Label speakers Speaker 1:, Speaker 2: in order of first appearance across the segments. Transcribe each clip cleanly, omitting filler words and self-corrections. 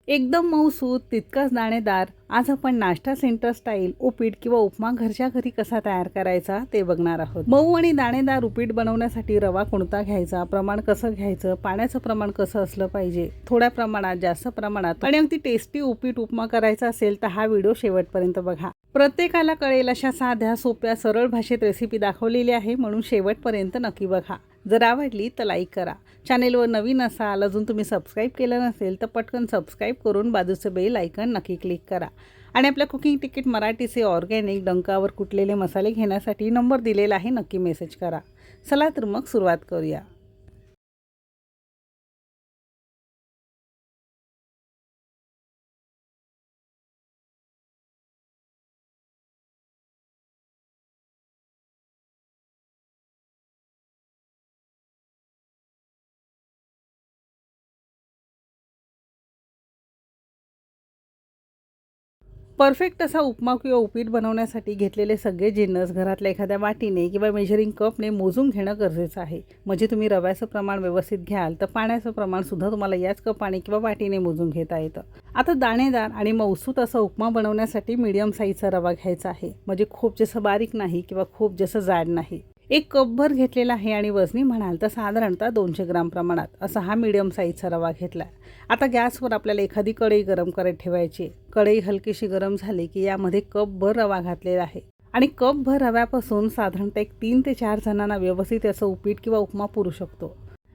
Speaker 1: एकदम मऊसूत, तितकाच दाणेदार. आज आपण नाश्ता सेंटर स्टाईल उपीट किंवा उपमा घरच्या घरी कसा तयार करायचा ते बघणार आहोत. मऊ आणि दाणेदार उपीट बनवण्यासाठी रवा कोणता घ्यायचा, प्रमाण कसं घ्यायचं, पाण्याचं प्रमाण कसं असलं पाहिजे, थोड्या प्रमाणात, जास्त प्रमाणात आणि अगदी टेस्टी उपीट उपमा करायचा असेल तर हा व्हिडिओ शेवटपर्यंत बघा. प्रत्येकाला कळेल अशा साध्या, सोप्या, सरळ भाषेत रेसिपी दाखवलेली आहे, म्हणून शेवटपर्यंत नक्की बघा. जर आवडली तर लाईक करा. चॅनेलवर नवीन असाल, अजून तुम्ही सबस्क्राईब केलं नसेल तर पटकन सबस्क्राईब करून बाजूचे बेल आयकॉन नक्की क्लिक करा. आणि आपल्या कुकिंग तिकीट मराठीचे ऑर्गॅनिक डंकावर कुटलेले मसाले घेण्यासाठी नंबर दिलेला आहे, नक्की मेसेज करा. चला तर मग सुरुवात करूया. परफेक्ट असा उपमा किंवा उपीट बनवण्यासाठी घेतलेले सगळे जिन्नस घरातल्या एखाद्या वाटीने किंवा मेजरिंग कपने मोजून घेणं गरजेचं आहे. म्हणजे तुम्ही रव्याचं प्रमाण व्यवस्थित घ्याल तर पाण्याचं प्रमाणसुद्धा तुम्हाला याच कपाने किंवा वाटीने मोजून घेता येतं. आता दाणेदार आणि मऊसूत असा उपमा बनवण्यासाठी मीडियम साईजचा रवा घ्यायचा आहे. म्हणजे खूप जास्त बारीक नाही किंवा खूप जास्त जाड नाही. एक कपभर घेतलेला आहे आणि वजनी म्हणाल तर साधारणतः 200 ग्राम प्रमाणात असा हा मीडियम साईजचा रवा घेतला. आता गॅसवर आपल्याला एखादी कढई गरम करत ठेवायची. कढई हलकीशी गरम झाली की यामध्ये कपभर रवा घातलेला आहे आणि कपभर रव्यापासून साधारणतः एक 3 ते 4 जणांना व्यवस्थित असं उपीट किंवा उपमा पुरू शकतो.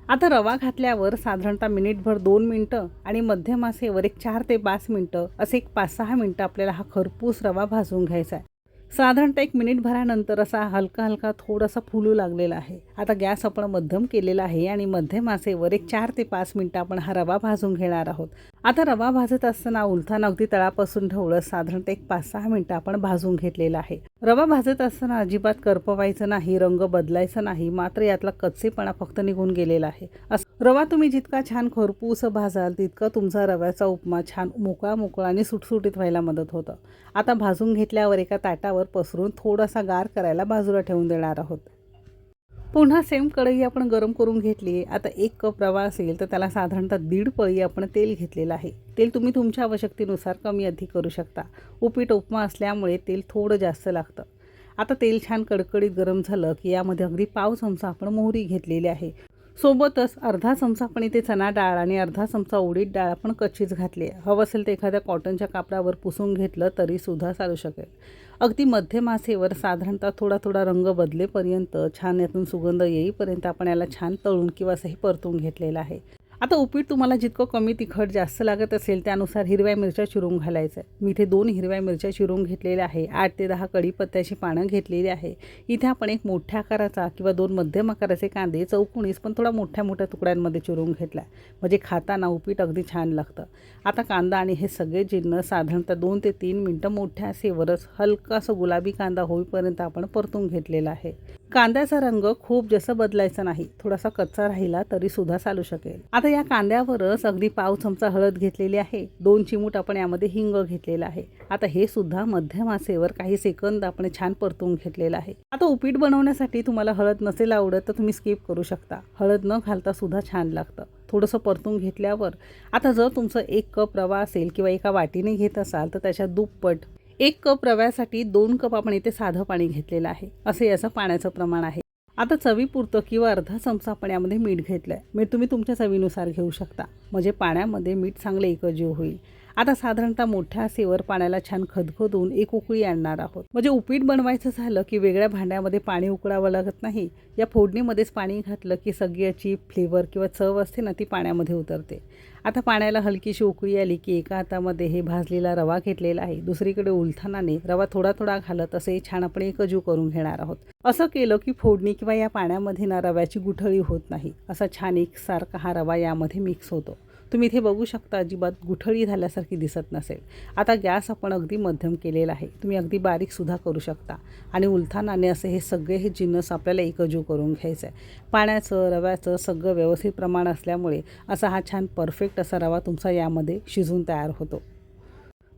Speaker 1: आता रवा घातल्यावर साधारणतः मिनिटभर 2 मिनटं आणि मध्यम आचेवर एक 4 ते 5 मिनटं असे एक 5-6 मिनटं आपल्याला हा खरपूस रवा भाजून घ्यायचा आहे. साधारणतः एक मिनिटभरानंतर असा हलका हलका थोडासा फुलू लागलेला आहे. आता गॅस आपण मध्यम केलेला आहे आणि मध्यम आचेवर एक 4 ते 5 मिनटं आपण हा रवा भाजून घेणार आहोत. आता रवा भाजत असताना उलथान अगदी तळापासून ढवळत साधारणतः एक 5-6 मिनटं आपण भाजून घेतलेला आहे. रवा भाजत असताना अजिबात करपवायचं नाही, रंग बदलायचा नाही, मात्र यातला कच्चेपणा फक्त निघून गेलेला आहे. रवा तुम्ही जितका छान खरपूस भाजाल तितका तुमचा रव्याचा उपमा छान मोकळा मोकळा आणि सुटसुटीत व्हायला मदत होतं. आता भाजून घेतल्यावर एका ताटावर पसरून थोडासा गार करायला बाजूला ठेवून देणार आहोत. पुन्हा सेम कढई आपण गरम करून घेतली. आता 1 कप रवा असेल तर त्याला साधारणतः 1.5 पळी आपण तेल घेतलेलं आहे. तेल तुम्ही तुमच्या आवश्यकतेनुसार कमी अधिक करू शकता. उपीट उपमा असल्यामुळे तेल थोडं जास्त लागतं. आता तेल छान कडकडीत गरम झालं की यामध्ये अगदी पाव चमचा आपण मोहरी घेतलेली आहे. सोबतच अर्धा चमचा आपण इथे चणा डाळ आणि अर्धा चमचा उडीद डाळ आपण कच्चीच घातली आहे. हवं असेल तर एखाद्या कॉटनच्या कापडावर पुसून घेतलं तरीसुद्धा चालू शकेल. अगदी मध्यम आचेवर साधारणतः थोडा थोडा रंग बदलेपर्यंत, छान यातून सुगंध येईपर्यंत आपण याला छान तळून किंवा असंही परतून घेतलेलं आहे. आता उपीट तुम्हाला जितकं कमी तिखट जास्त लागत असेल त्यानुसार हिरव्या मिरच्या चिरून घालायचं आहे. मी इथे 2 हिरव्या मिरच्या चिरून घेतलेल्या आहे. 8 ते 10 कढीपत्त्याची पानं घेतलेली आहे. इथे आपण एक मोठ्या आकाराचा किंवा 2 मध्यम आकाराचे कांदे चौकोनीस पण थोडा मोठ्या मोठ्या तुकड्यांमध्ये चिरून घेतला आहे. म्हणजे खाताना उपीट अगदी छान लागतं. आता कांदा आणि हे सगळे जिन्नस साधारणतः 2 ते 3 मिनटं मोठ्या आचेवरच हलकासा गुलाबी कांदा होईपर्यंत आपण परतून घेतलेला आहे. कांद्याचा रंग खूप जास्त बदलायचा नाही, थोडासा कच्चा राहिला तरी सुद्धा चालू शकेल. आता या कांद्यावरच अगदी पाव चमचा हळद घेतलेली आहे. 2 चिमूट आपण यामध्ये हिंग घेतलेला आहे. आता हे सुद्धा मध्यम आचेवर काही सेकंद आपण छान परतून घेतलेलं आहे. आता उपीट बनवण्यासाठी तुम्हाला हळद नसेल आवडत तर तुम्ही स्किप करू शकता. हळद न घालता सुद्धा छान लागतं. थोडंसं परतून घेतल्यावर आता जर तुमचं 1 कप रवा असेल किंवा एका वाटीने घेत असाल तर त्याच्या दुप्पट 1 कप रव्यासाठी 2 कप आपण इथे साधं पाणी घेतलेलं आहे. असं याचं पाण्याचं प्रमाण आहे. आता चवीपुरतं किंवा अर्धा चमचा आपण यामध्ये मीठ घेतलं आहे. मीठ तुम्ही तुमच्या चवीनुसार घेऊ शकता. म्हणजे पाण्यामध्ये मीठ चांगलं एकजीव होईल. आता साधारणतः मोठ्या आचेवर पाण्याला छान खदखदून एक उकळी आणणार आहोत. म्हणजे उपीट बनवायचं झालं की वेगळ्या भांड्यामध्ये पाणी उकळावं लागत नाही. या फोडणीमध्येच पाणी घातलं की सगळी याची फ्लेवर किंवा चव असते ना ती पाण्यामध्ये उतरते. आता पाण्याला हलकीशी उकळी आली की एका हातामध्ये हे भाजलेला रवा घेतलेला आहे. दुसरीकडे उलथानाने रवा थोडा थोडा घालत असे छान आपण एकजीव करून घेणार आहोत. असं केलं की फोडणी किंवा या पाण्यामध्ये ना रव्याची गुठळी होत नाही. असा छान एकसारखा हा रवा यामध्ये मिक्स होतो. तुम्ही इथे बघू शकता अजिबात गुठळी झाल्यासारखी दिसत नसेल. आता गॅस आपण अगदी मध्यम केलेला आहे. तुम्ही अगदी बारीकसुद्धा करू शकता आणि उलथानाने असे हे सगळे हे जिन्नस आपल्याला एकजीव करून घ्यायचं आहे. पाण्याचं रव्याचं सगळं व्यवस्थित प्रमाण असल्यामुळे असा हा छान परफेक्ट असा रवा तुमचा यामध्ये शिजून तयार होतो.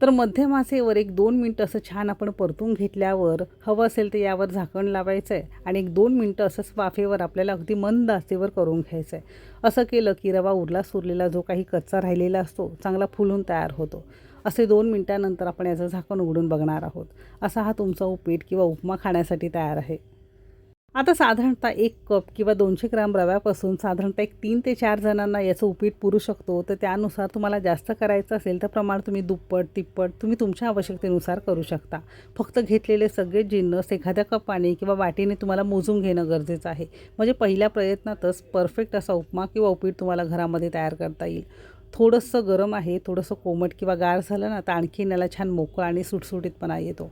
Speaker 1: तर मध्यम आचेवर 1-2 मिनटं असं छान आपण परतून घेतल्यावर हवं असेल तर यावर झाकण लावायचं आहे आणि 1-2 मिनटं असंच वाफेवर आपल्याला अगदी मंद आचेवर करून घ्यायचं आहे. असं केलं की रवा उरला सुरलेला जो काही कच्चा राहिलेला असतो चांगला फुलून तयार होतो. असे 2 मिनटानंतर आपण याचं झाकण उघडून बघणार आहोत. असा हा तुमचा उपीट किंवा उपमा खाण्यासाठी तयार आहे. आता साधारणतः 1 कप किंवा 200 ग्राम रव्यापासून साधारणतः 3 ते 4 जणांना याचं उपीट पुरू शकतो. तर त्यानुसार तुम्हाला जास्त करायचं असेल तर प्रमाण तुम्ही दुप्पट, तिप्पट तुम्ही तुमच्या आवश्यकतेनुसार करू शकता. फक्त घेतलेले सगळे जिन्नस एखाद्या कपाने किंवा वाटीने तुम्हाला मोजून घेणं गरजेचं आहे. म्हणजे पहिल्या प्रयत्नातच परफेक्ट असा उपमा किंवा उपीट तुम्हाला घरामध्ये तयार करता येईल. थोडंसं गरम आहे, थोडंसं कोमट किंवा गार झालं ना तर आणखीन याला छान मोकळा आणि सुटसुटीतपणा येतो.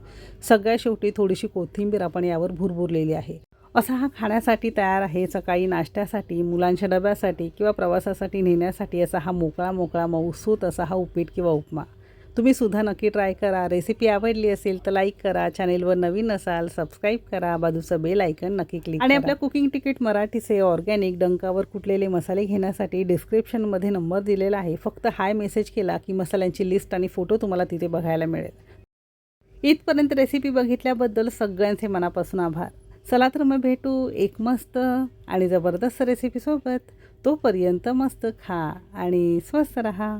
Speaker 1: सगळ्यात शेवटी थोडीशी कोथिंबीर आपण यावर भुरभुरलेली आहे. असा हा खाण्यासाठी तयार आहे. सकाळी नाश्त्यासाठी, मुलांच्या डब्यासाठी किंवा प्रवासासाठी नेण्यासाठी असा हा मोकळा मऊसूत असा हा उपीट किंवा उपमा. तुम्ही सुद्धा नक्की ट्राय करा. रेसिपी आवडली असेल तर लाईक करा. चॅनेलवर नवीन असाल सबस्क्राईब करा. बाजूचं बेल आयकन नक्की क्लिक करा. आणि आपल्या कुकिंग तिकीट मराठीचे ऑर्गॅनिक डंकावर कुटलेले मसाले घेण्यासाठी डिस्क्रिप्शनमध्ये नंबर दिलेला आहे. फक्त हाय मेसेज केला की मसाल्यांची लिस्ट आणि फोटो तुम्हाला तिथे बघायला मिळेल. इथपर्यंत रेसिपी बघितल्याबद्दल सगळ्यांचे मनापासून आभार. चला तर मग भेटू एक मस्त आणि जबरदस्त रेसिपीसोबत. तोपर्यंत मस्त खा आणि स्वस्त रहा.